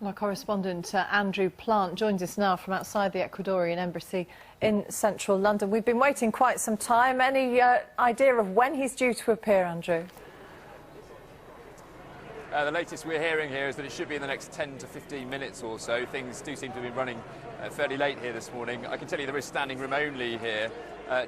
Our correspondent Andrew Plant joins us now from outside the Ecuadorian Embassy in central London. We've been waiting quite some time. Any idea of when he's due to appear, Andrew? The latest we're hearing here is that it should be in the next 10 to 15 minutes or so. Things do seem to have been running fairly late here this morning. I can tell you there is standing room only here.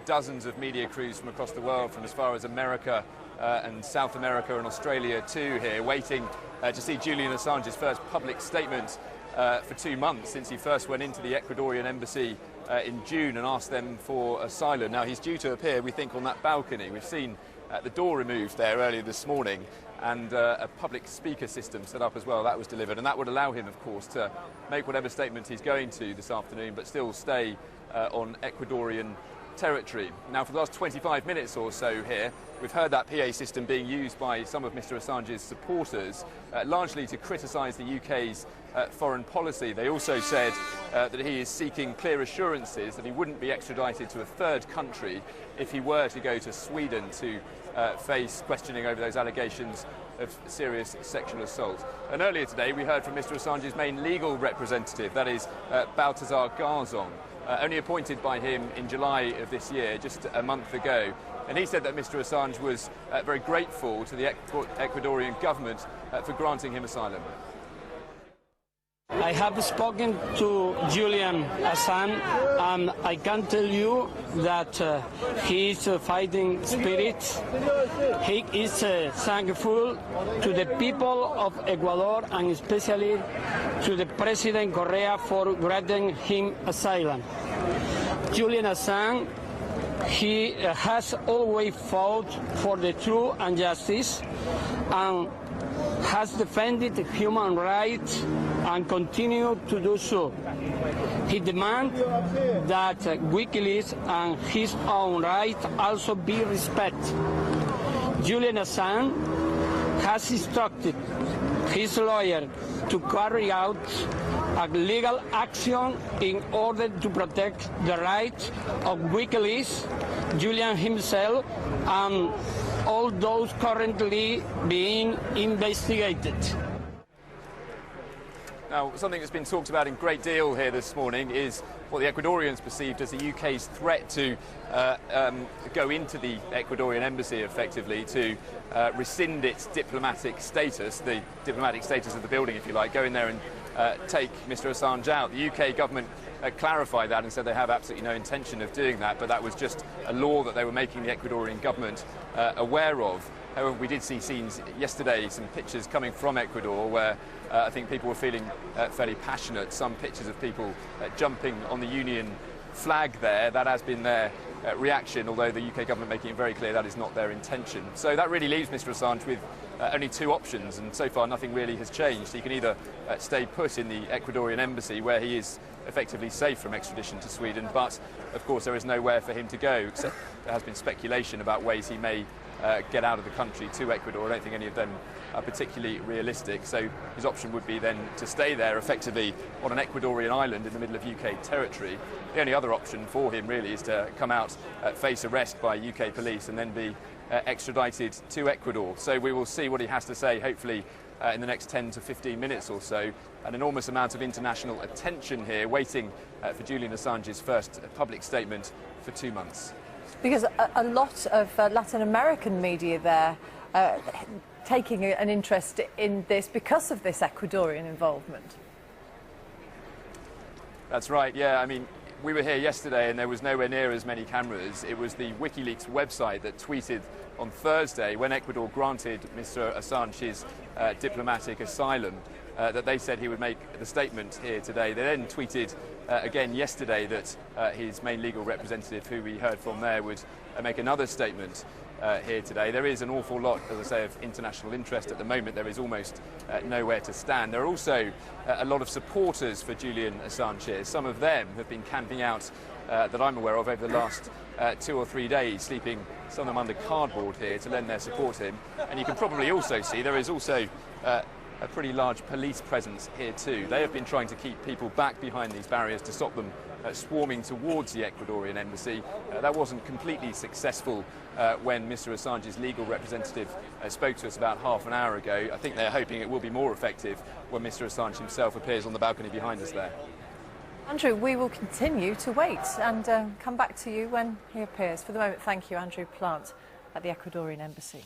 Dozens of media crews from across the world, from as far as America and South America and Australia too here, waiting to see Julian Assange's first public statement for 2 months since he first went into the Ecuadorian Embassy in June and asked them for asylum. Now he's due to appear, we think, on that balcony. We've seen the door removed there earlier this morning, and a public speaker system set up as well. That was delivered, and that would allow him, of course, to make whatever statement he's going to this afternoon, but still stay on Ecuadorian territory. Now, for the last 25 minutes or so here, we've heard that PA system being used by some of Mr Assange's supporters, largely to criticise the UK's foreign policy. They also said that he is seeking clear assurances that he wouldn't be extradited to a third country if he were to go to Sweden to face questioning over those allegations of serious sexual assault. And earlier today we heard from Mr Assange's main legal representative, that is Baltasar Garzon, only appointed by him in July of this year, just a month ago. And he said that Mr Assange was very grateful to the Ecuadorian government for granting him asylum. I have spoken to Julian Assange, and I can tell you that he is a fighting spirit. He is thankful to the people of Ecuador, and especially to the President Correa for granting him asylum. Julian Assange, he has always fought for the truth and justice, and has defended human rights and continue to do so. He demands that Wikileaks and his own rights also be respected. Julian Assange has instructed his lawyer to carry out a legal action in order to protect the rights of Wikileaks, Julian himself, and all those currently being investigated. Now, something that's been talked about in great deal here this morning is what the Ecuadorians perceived as the UK's threat to go into the Ecuadorian embassy, effectively, to rescind its diplomatic status, the diplomatic status of the building, if you like, go in there and take Mr Assange out. The UK government clarified that and said they have absolutely no intention of doing that, but that was just a law that they were making the Ecuadorian government aware of. However, we did see scenes yesterday, some pictures coming from Ecuador where I think people were feeling fairly passionate. Some pictures of people jumping on the Union flag there. That has been their reaction, although the UK government making it very clear that is not their intention. So that really leaves Mr Assange with only two options, and so far nothing really has changed. He can either stay put in the Ecuadorian embassy, where he is effectively safe from extradition to Sweden, but of course there is nowhere for him to go, except there has been speculation about ways he may get out of the country to Ecuador. I don't think any of them are particularly realistic, so his option would be then to stay there effectively on an Ecuadorian island in the middle of UK territory. The only other option for him really is to come out, face arrest by UK police, and then be extradited to Ecuador. So we will see what he has to say, hopefully in the next 10 to 15 minutes or so. An enormous amount of international attention here, waiting for Julian Assange's first public statement for 2 months. Because a lot of Latin American media there taking an interest in this because of this Ecuadorian involvement. That's right, yeah. I mean, we were here yesterday and there was nowhere near as many cameras. It was the Wikileaks website that tweeted on Thursday, when Ecuador granted Mr Assange his diplomatic asylum, that they said he would make the statement here today. They then tweeted again yesterday that his main legal representative, who we heard from there, would make another statement here today. There is an awful lot, as I say, of international interest at the moment. There is almost nowhere to stand. There are also a lot of supporters for Julian Assange here. Some of them have been camping out that I'm aware of over the last 2 or 3 days, sleeping, some of them under cardboard here, to lend their support to him. And you can probably also see there is also a pretty large police presence here too. They have been trying to keep people back behind these barriers to stop them swarming towards the Ecuadorian embassy. That wasn't completely successful when Mr. Assange's legal representative spoke to us about half an hour ago. I think they're hoping it will be more effective when Mr. Assange himself appears on the balcony behind us there. Andrew, we will continue to wait and come back to you when he appears. For the moment, thank you, Andrew Plant at the Ecuadorian Embassy.